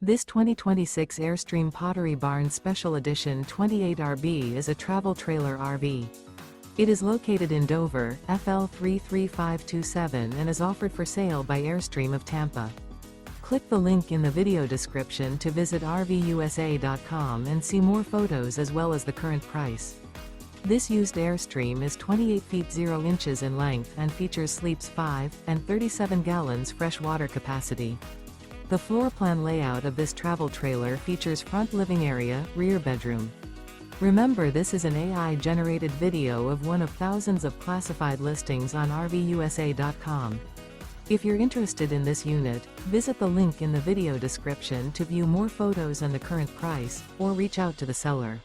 This 2026 Airstream Pottery Barn Special Edition 28RB is a travel trailer RV. It is located in Dover, FL 33527 and is offered for sale by Airstream of Tampa. Click the link in the video description to visit RVUSA.com and see more photos as well as the current price. This used Airstream is 28 feet 0 inches in length and features sleeps 5 and 37 gallons fresh water capacity. The floor plan layout of this travel trailer features front living area, rear bedroom. Remember, this is an AI-generated video of one of thousands of classified listings on RVUSA.com. If you're interested in this unit, visit the link in the video description to view more photos and the current price, or reach out to the seller.